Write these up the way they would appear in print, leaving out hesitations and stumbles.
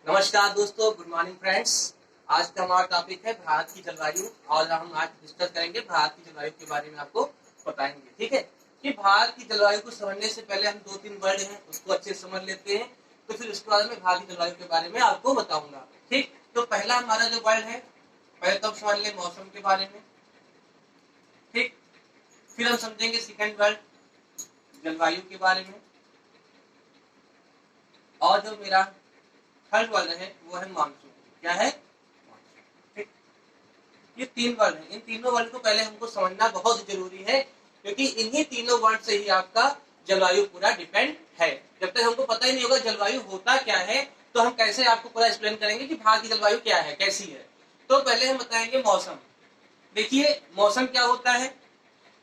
नमस्कार दोस्तों, good morning friends. आज का हमारा टॉपिक है भारत की जलवायु और हम आज डिस्कस करेंगे भारत की जलवायु के बारे में आपको बताएंगे। ठीक है कि भारत की जलवायु को समझने से पहले हम दो तीन वर्ड हैं उसको अच्छे से समझ लेते हैं, तो फिर उसके बाद में भारत की जलवायु के बारे में आपको बताऊंगा। ठीक, तो पहला हमारा जो वर्ड है पहले तो समझ ले मौसम के बारे में। ठीक, फिर हम समझेंगे सेकंड वर्ड जलवायु के बारे में, और जो मेरा थर्ड वर्ड है वो है मानसून। क्या है? ठीक, ये तीन वर्ड है। इन तीनों वर्ड को पहले हमको समझना बहुत जरूरी है, क्योंकि इन्हीं तीनों वर्ड से ही आपका जलवायु पूरा डिपेंड है। जब तक हमको पता ही नहीं होगा जलवायु होता क्या है, तो हम कैसे आपको पूरा एक्सप्लेन करेंगे कि भारत की जलवायु क्या है, कैसी है। तो पहले हम बताएंगे मौसम। देखिए मौसम क्या होता है।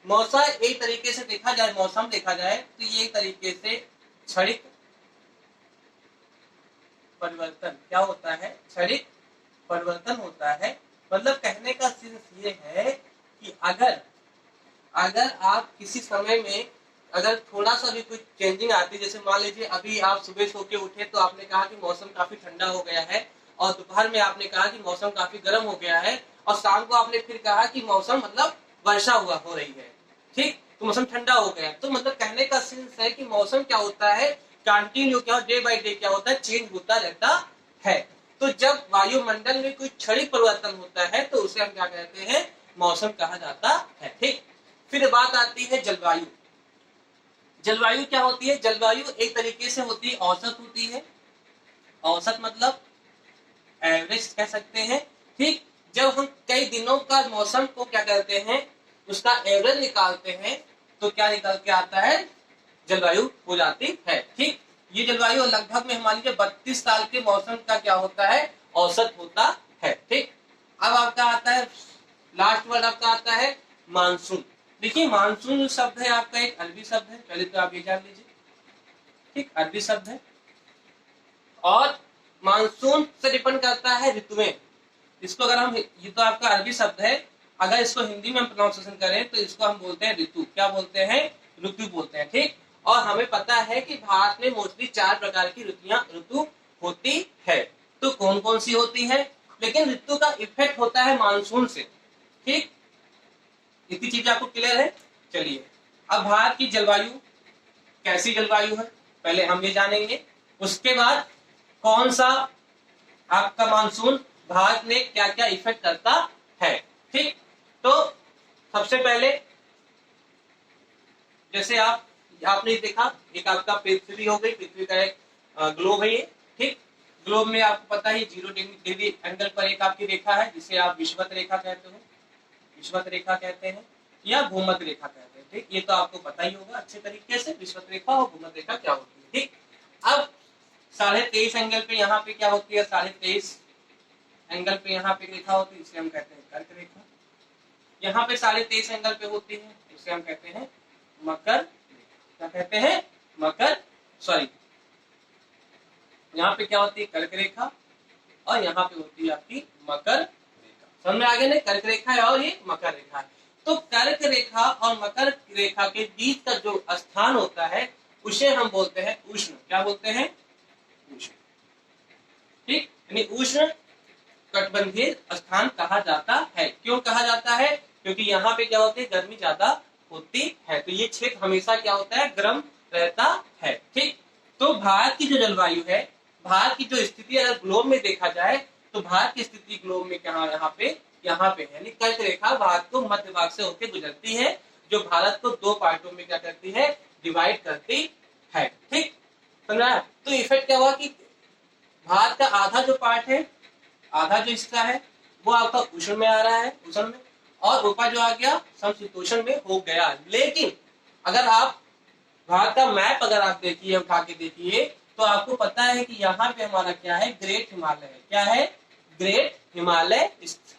मौसम एक तरीके से देखा जाए, मौसम देखा जाए तो ये एक तरीके से क्षणिक परिवर्तन क्या होता है, क्षणिक परिवर्तन होता है। मतलब कहने का सिर्फ ये है कि अगर आप किसी समय में अगर थोड़ा सा भी कुछ चेंजिंग आती है, जैसे मान लीजिए अभी आप सुबह सो के उठे तो आपने कहा कि मौसम काफी ठंडा हो गया है, और दोपहर में आपने कहा कि मौसम काफी गर्म हो गया है, और शाम को आपने फिर कहा कि मौसम मतलब वर्षा हो रही है। ठीक, तो मौसम ठंडा हो गया। तो मतलब कहने का सेंस है कि मौसम क्या होता है, कंटिन्यू क्या डे बाय डे क्या होता है, चेंज होता रहता है। तो जब वायुमंडल में कोई क्षणिक परिवर्तन होता है तो उसे हम क्या कहते हैं, मौसम कहा जाता है। ठीक, फिर बात आती है जलवायु। जलवायु क्या होती है? जलवायु एक तरीके से होती है औसत होती है। औसत मतलब एवरेज कह सकते हैं। ठीक, जब हम कई दिनों का मौसम को क्या करते हैं, उसका एवरेज निकालते हैं, तो क्या निकल के आता है, जलवायु हो जाती है। ठीक, ये जलवायु लगभग में हमारी 32 साल के मौसम का क्या होता है, औसत होता है। ठीक, अब आपका आता है लास्ट वर्ड, आपका आता है मानसून। देखिए मानसून जो शब्द है आपका एक अरबी शब्द है, पहले तो आप ये जान लीजिए। ठीक, अरबी शब्द है, और मानसून से डिपेंड करता है ऋतुएं। इसको अगर हम, ये तो आपका अरबी शब्द है, अगर इसको हिंदी में हम प्रोनाउंसिएशन करें तो इसको हम बोलते हैं ऋतु। क्या बोलते हैं? ऋतु बोलते हैं। ठीक, और हमें पता है कि भारत में मोस्टली 4 प्रकार की ऋतु होती है। तो कौन कौन सी होती है, लेकिन ऋतु का इफेक्ट होता है मानसून से। ठीक, इतनी चीज आपको क्लियर है। चलिए अब भारत की जलवायु कैसी जलवायु है पहले हम ये जानेंगे, उसके बाद कौन सा आपका मानसून भारत में क्या क्या इफेक्ट करता है। ठीक, तो सबसे पहले जैसे आपने देखा एक आपका पृथ्वी हो गई, पृथ्वी का एक ग्लोब है ये। ठीक, ग्लोब में आपको पता है 0 डिग्री एंगल पर एक आपकी रेखा है जिसे आप विषुवत रेखा कहते हो, विषुवत रेखा कहते हैं या भूमध्य रेखा कहते हैं। ठीक, ये तो आपको पता ही होगा अच्छे तरीके से विषुवत रेखा और भूमध्य रेखा क्या होती है। ठीक, अब 23.5 एंगल पे यहाँ पे क्या होती है, 23.5 एंगल पे यहाँ पे रेखा होती है, इसे हम कहते हैं कर्क रेखा। यहाँ पे 23.5 एंगल पे होती है, इसे हम कहते हैं मकर रेखा। क्या कहते हैं? मकर, सॉरी, यहाँ पे क्या होती है, कर्क रेखा, और यहाँ पे होती है आपकी मकर रेखा। समझ में आ गया ना, कर्क रेखा है और ये मकर रेखा है। तो कर्क रेखा और मकर रेखा के बीच का जो स्थान होता है उसे हम बोलते हैं उष्ण। क्या बोलते हैं? उष्ण। ठीक, यानी उष्ण कटिबंधीय स्थान कहा जाता है। क्यों कहा जाता है? क्योंकि यहाँ पे क्या होती है, गर्मी ज्यादा होती है, तो ये क्षेत्र हमेशा क्या होता है, गर्म रहता है। ठीक, तो भारत की जो जलवायु है, भारत की जो स्थिति अगर ग्लोब में देखा जाए तो भारत की स्थिति ग्लोब में क्या, यहाँ पे है, यानी कर्क रेखा भारत को मध्य भाग से होकर गुजरती है, जो भारत को 2 पार्टों में क्या करती है, डिवाइड करती है। ठीक, समझा? तो इफेक्ट क्या हुआ कि भारत का आधा जो पार्ट है, आधा जो हिस्सा है वो आपका उष्ण में आ रहा है, उष्ण में, और ऊपर जो आ गया समशीतोष्ण में हो गया। लेकिन अगर आप भारत का मैप अगर आप देखिए, उठा के देखिए, तो आपको पता है कि यहाँ पे हमारा क्या है, ग्रेट हिमालय है। क्या है? ग्रेट हिमालय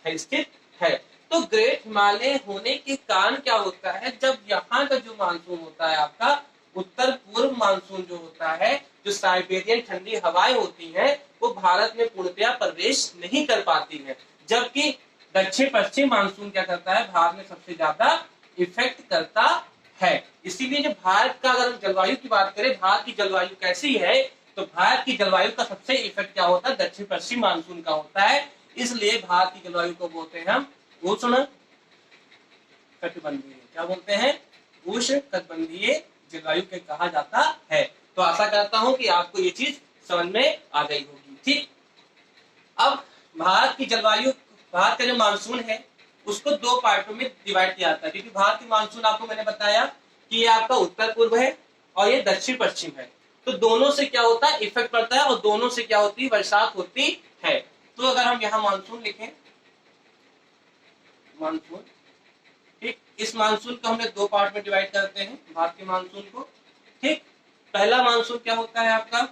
स्थित है। तो ग्रेट हिमालय होने के कारण क्या होता है, जब यहाँ का जो मानसून होता है आपका उत्तर पूर्व मानसून जो होता है, जो साइबेरियन ठंडी हवाएं होती हैं, वो भारत में पूर्णतया प्रवेश नहीं कर पाती है, जबकि दक्षिण पश्चिम मानसून क्या करता है, भारत में सबसे ज्यादा इफेक्ट करता है। इसीलिए जो भारत का अगर हम जलवायु की बात करें, भारत की जलवायु कैसी है, तो तो भारत की जलवायु का सबसे इफेक्ट क्या होता है, दक्षिण पश्चिम मानसून का होता है। इसलिए भारत की जलवायु को बोलते हैं हम उष्ण कटिबंधीय। क्या बोलते हैं, उष्ण कटिबंधीय जलवायु के कहा जाता है। तो आशा करता हूं कि आपको ये चीज समझ में आ गई होगी। ठीक, अब भारत की जलवायु, भारत का जो मानसून है उसको दो पार्टों में डिवाइड किया जाता है, क्योंकि भारत की मानसून आपको मैंने बताया कि ये आपका उत्तर पूर्व है और ये दक्षिण पश्चिम है। तो दोनों से क्या होता है, इफेक्ट पड़ता है और दोनों से क्या होती है, बरसात होती है। तो अगर हम यहाँ मानसून लिखें, मानसून, ठीक, इस मानसून को हमने दो पार्ट में डिवाइड करते हैं भारत के मानसून को। ठीक, पहला मानसून क्या होता है आपका,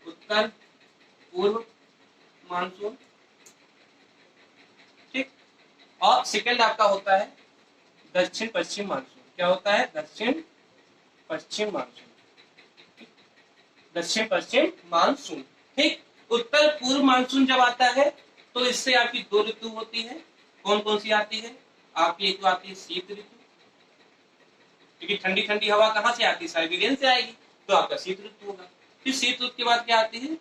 उत्तर पूर्व मानसून। ठीक, और सेकंड आपका होता है दक्षिण पश्चिम मानसून। क्या होता है, दक्षिण पश्चिम मानसून। दक्षिण पश्चिम मानसून। ठीक, उत्तर पूर्व मानसून जब आता है तो इससे आपकी दो ऋतु होती है। कौन कौन सी आती है आपकी, एक तो आती है शीत ऋतु, क्योंकि ठंडी ठंडी हवा कहां से आती है, साइबेरियन से आएगी, तो आपका शीत ऋतु होगा। फिर शीत ऋतु के बाद क्या आती है,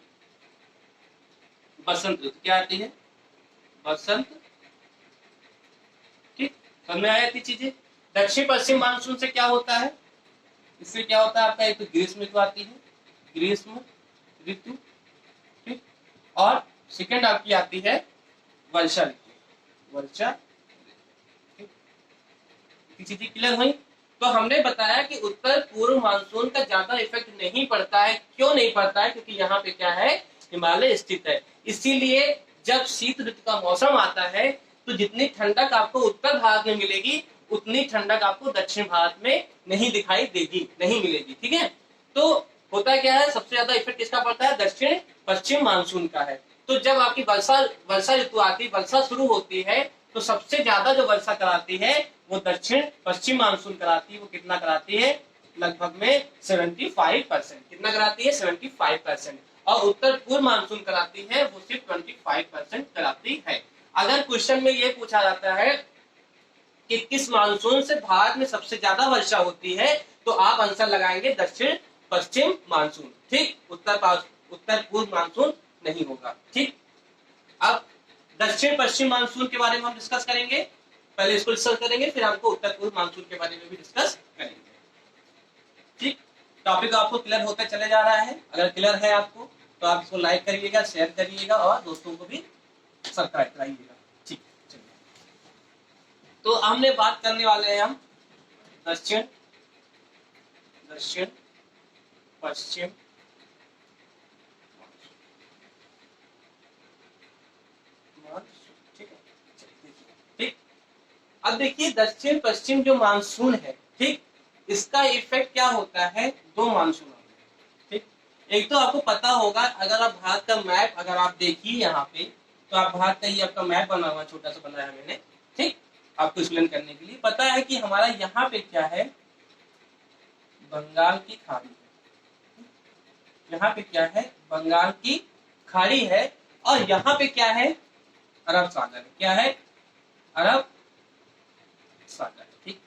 बसंत ऋतु। क्या आती है, बसंत। ठीक, समझ में आया थी चीजें। दक्षिण पश्चिम मानसून से क्या होता है, इससे क्या होता है आपका, एक तो ग्रीष्म ऋतु आती है, ग्रीष्म ऋतु। ठीक, और सेकंड आपकी आती है वर्षा ऋतु, वर्षा। चीजें क्लियर हुई। तो हमने बताया कि उत्तर पूर्व मानसून का ज्यादा इफेक्ट नहीं पड़ता है। क्यों नहीं पड़ता है, क्योंकि यहाँ पे क्या है, हिमालय स्थित है। इसीलिए जब शीत ऋतु का मौसम आता है तो जितनी ठंडक आपको उत्तर भारत में मिलेगी उतनी ठंडक आपको दक्षिण भारत में नहीं दिखाई देगी, नहीं मिलेगी। ठीक है, तो होता क्या है, सबसे ज्यादा इफेक्ट किसका पड़ता है, दक्षिण पश्चिम मानसून का है। तो जब आपकी वर्षा ऋतु आती, वर्षा शुरू होती है, तो सबसे ज्यादा जो वर्षा कराती है वो दक्षिण पश्चिम मानसून कराती है। वो कितना कराती है, लगभग में 75%। कितना कराती है, 75%। और उत्तर पूर्व मानसून कराती है वो सिर्फ 25% कराती है। अगर क्वेश्चन में ये पूछा जाता है कि किस मानसून से भारत में सबसे ज्यादा वर्षा होती है, तो आप आंसर लगाएंगे दक्षिण पश्चिम मानसून। ठीक, उत्तर पूर्व मानसून नहीं होगा। ठीक, अब दक्षिण पश्चिम मानसून के बारे में हम डिस्कस करेंगे। पहले इसको डिस्कस करेंगे, फिर हमको उत्तर पूर्व मानसून के बारे में भी डिस्कस करेंगे। ठीक, टॉपिक आपको क्लियर होता चले जा रहा है। अगर क्लियर है आपको तो आप इसको लाइक करिएगा, शेयर करिएगा और दोस्तों को भी सब्सक्राइब कराइएगा। ठीक, चलिए, तो हमने बात करने वाले हैं हम दक्षिण पश्चिम। ठीक है, ठीक, अब देखिए दक्षिण पश्चिम जो मानसून है, ठीक, इसका इफेक्ट क्या होता है, दो मानसून। ठीक, एक तो आपको पता होगा, अगर आप भारत का मैप अगर आप देखिए यहाँ पे, तो आप भारत का ये आपका मैप बना हुआ, छोटा सा बनाया मैंने। ठीक, आपको एक्सप्लेन करने के लिए पता है कि हमारा यहाँ पे क्या है, बंगाल की खाड़ी है। यहाँ पे क्या है, बंगाल की खाड़ी है, और यहाँ पे क्या है, अरब सागर है। क्या है, अरब सागर। ठीक,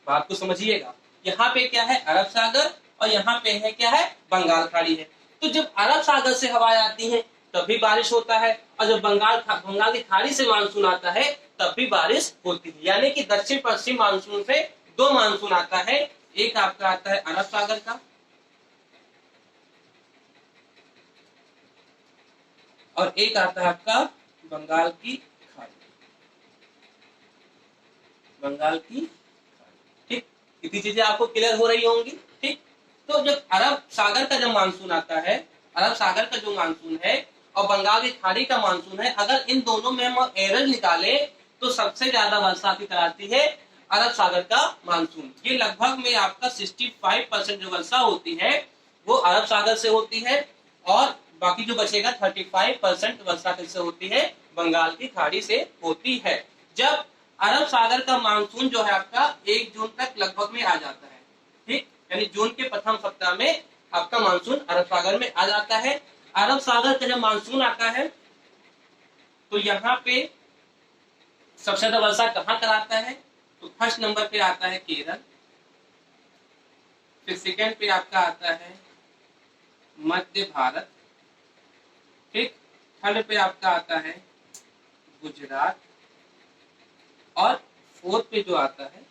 बात को समझिएगा, यहाँ पे क्या है, अरब सागर, और यहाँ पे है क्या है, बंगाल खाड़ी है। तो जब अरब सागर से हवाएं आती हैं तभी बारिश होता है, और जब बंगाल की खाड़ी से मानसून आता है तब भी बारिश होती है। यानी कि दक्षिण पश्चिम मानसून से दो मानसून आता है, एक आपका आता है अरब सागर का, और एक आता है आपका बंगाल की खाड़ी। बंगाल की खाड़ी। ठीक, इतनी चीजें आपको क्लियर हो रही होंगी। ठीक, तो जब अरब सागर का जो मानसून आता है, अरब सागर का जो मानसून है और बंगाल की खाड़ी का मानसून है, अगर इन दोनों में हम एवरेज निकाले तो सबसे ज्यादा वर्षा की कराती है अरब सागर का मानसून। ये लगभग में आपका 65% जो वर्षा होती है वो अरब सागर से होती है, और बाकी जो बचेगा 35% वर्षा किससे होती है, बंगाल की खाड़ी से होती है। जब अरब सागर का मानसून जो है आपका 1 जून तक लगभग में आ जाता है। ठीक, यानी जून के प्रथम सप्ताह में आपका मानसून अरब सागर में आ जाता है। अरब सागर का जब मानसून आता है तो यहाँ पे सबसे ज्यादा वर्षा कहाँ कराता है, तो फर्स्ट नंबर पे आता है केरल, फिर सेकंड पे आपका आता है मध्य भारत, ठीक। थर्ड पे आपका आता है गुजरात, और फोर्थ पे जो आता है,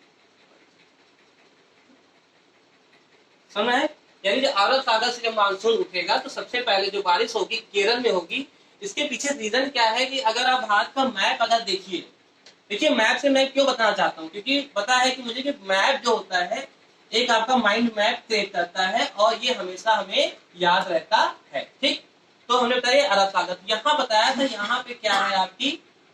समझ है? यानी जो अरब सागर से जब मानसून उठेगा तो सबसे पहले जो बारिश होगी केरल में होगी। इसके पीछे रीजन क्या है कि अगर आप भारत का मैप अगर देखिए मैप से मैं क्यों बताना चाहता हूँ, क्योंकि पता है कि मुझे कि मैप जो होता है एक आपका माइंड मैप क्रिएट करता है और ये हमेशा हमें याद रहता है, ठीक। तो हमने बताया अरब सागर, यहाँ बताया था यहाँ पे क्या है आपकी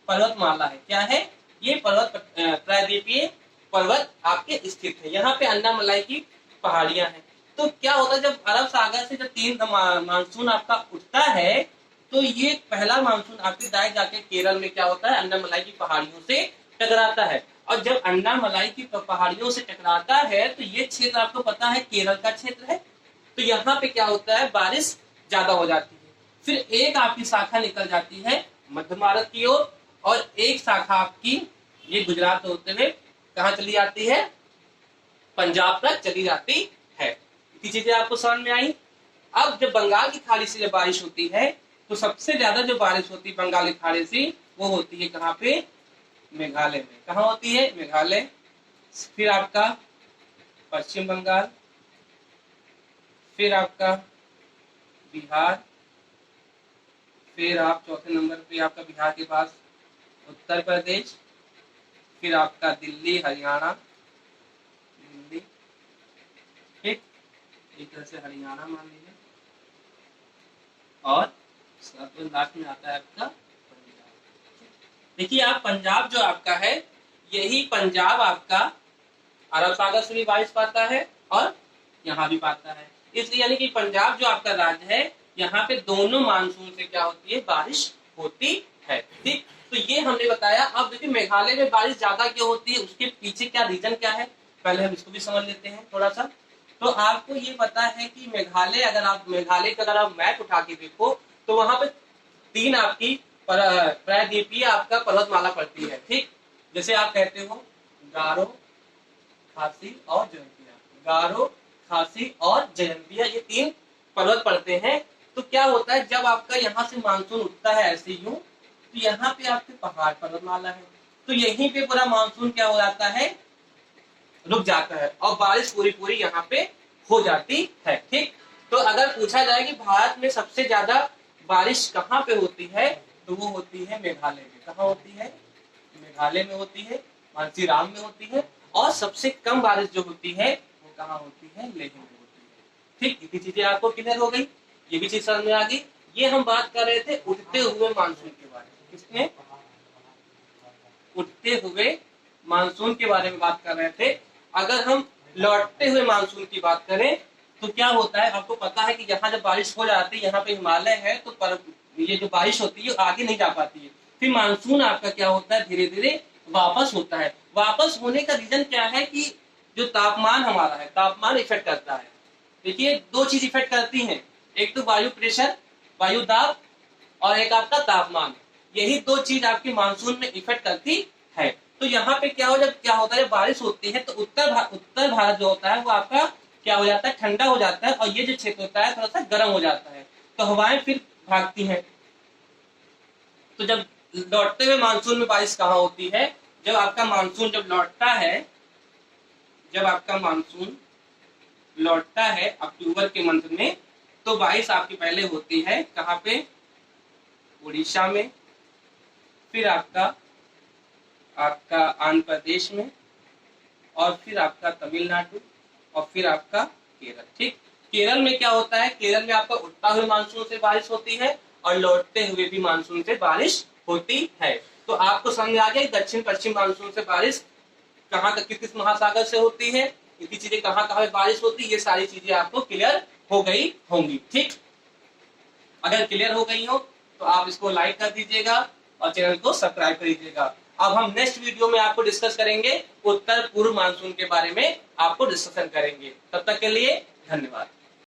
पर्वतमाला है, क्या है ये पर्वत, प्रायद्वीपीय पर्वत आपके स्थित है। यहाँ पे अन्ना मलाई की पहाड़ियां हैं। तो क्या होता है जब अरब सागर से जब तीन मानसून आपका उठता है तो ये पहला मानसून आपके दाएं जाके केरल में क्या होता है अन्ना मलाई की पहाड़ियों से टकराता है। और जब अन्ना मलाई की पहाड़ियों से टकराता है तो ये क्षेत्र आपको पता है केरल का क्षेत्र है। तो यहाँ पे क्या होता है बारिश ज्यादा हो जाती है। फिर एक आपकी शाखा निकल जाती है मध्य भारत की ओर, और एक शाखा आपकी ये गुजरात होते हुए कहाँ चली जाती है, पंजाब तक चली जाती है। इतनी चीजें आपको समझ में आई। अब जब बंगाल की खाड़ी से जब बारिश होती है तो सबसे ज्यादा जो बारिश होती है बंगाल की खाड़ी से वो होती है कहाँ पे, मेघालय में। कहाँ होती है, मेघालय। फिर आपका पश्चिम बंगाल, फिर आपका बिहार, फिर आप चौथे नंबर पे आपका बिहार के पास उत्तर प्रदेश, फिर आपका दिल्ली हरियाणा, दिल्ली, ठीक, एक तरह से हरियाणा मान लीजिए, और लास्ट में आता है आपका पंजाब। देखिए आप पंजाब जो आपका है यही पंजाब आपका अरब सागर से भी बारिश पाता है और यहाँ भी पाता है। इसलिए यानी कि पंजाब जो आपका राज्य है यहाँ पे दोनों मानसून से क्या होती है बारिश होती है, ठीक। तो ये हमने बताया। अब देखिए मेघालय में बारिश ज्यादा क्यों होती है, उसके पीछे क्या रीजन क्या है, पहले हम इसको भी समझ लेते हैं थोड़ा सा। तो आपको ये पता है कि मेघालय का अगर आप मैप उठा के देखो तो वहां पे तीन आपकी प्रायद्वीपीय आपका पर्वतमाला पड़ती है, ठीक। जैसे आप कहते हो गारो, खासी और जयंतिया, गारो, खासी और जयंतिया, ये तीन पर्वत पड़ते हैं। तो क्या होता है जब आपका यहाँ से मानसून उठता है ऐसे यूं तो यहाँ पे आपके पहाड़ पर्वतमाला है, तो यहीं पे पूरा मानसून क्या हो जाता है, रुक जाता है और बारिश पूरी पूरी यहाँ पे हो जाती है, ठीक। तो अगर पूछा जाए कि भारत में सबसे ज्यादा बारिश कहाँ पे होती है तो वो होती है मेघालय में। कहाँ होती है, मेघालय में होती है, मानसीराम में होती है। और सबसे कम बारिश जो होती है वो कहाँ होती है, लेह में होती है, ठीक। इतनी चीजें आपको क्लियर हो गई, ये भी चीज समझ में आ गई। ये हम बात कर रहे थे उठते हुए मानसून के बारे में, किसने, उठते हुए मानसून के बारे में बात कर रहे थे। अगर हम लौटते हुए मानसून की बात करें तो क्या होता है, आपको पता है कि यहाँ जब बारिश हो जाती है, यहाँ पे हिमालय है तो ये जो बारिश होती है आगे नहीं जा पाती है। फिर मानसून आपका क्या होता है, धीरे धीरे वापस होता है। वापस होने का रीजन क्या है कि जो तापमान हमारा है, तापमान इफेक्ट करता है। देखिए दो चीज इफेक्ट करती हैं, एक तो वायु प्रेशर, वायु दाब, और एक आपका तापमान। यही दो चीज आपकी मानसून में इफेक्ट करती है। तो यहाँ पे क्या होता है, बारिश होती है तो उत्तर भारत जो होता है वो आपका क्या हो जाता है, ठंडा हो जाता है, और ये जो क्षेत्र होता है थोड़ा सा गर्म हो जाता है, तो हवाएं फिर भागती हैं। तो जब लौटते हुए मानसून में बारिश कहाँ होती है, जब आपका मानसून जब लौटता है, जब आपका मानसून लौटता है अक्टूबर के मंथ में, तो बारिश आपकी पहले होती है कहाँ पे, उड़ीसा में, फिर आपका आंध्र प्रदेश में, और फिर आपका तमिलनाडु, और फिर आपका केरल, ठीक। केरल में क्या होता है, केरल में आपका उठता हुए मानसून से बारिश होती है और लौटते हुए भी मानसून से बारिश होती है। तो आपको समझ आ गया दक्षिण पश्चिम मानसून से बारिश कहाँ किस महासागर से होती है, इतनी चीजें कहाँ कहाँ बारिश होती है, ये सारी चीजें आपको क्लियर हो गई होंगी, ठीक। अगर क्लियर हो गई हो तो आप इसको लाइक कर दीजिएगा और चैनल को सब्सक्राइब कर दीजिएगा। अब हम नेक्स्ट वीडियो में आपको डिस्कस करेंगे उत्तर पूर्व मानसून के बारे में, आपको डिस्कशन करेंगे। तब तक के लिए धन्यवाद।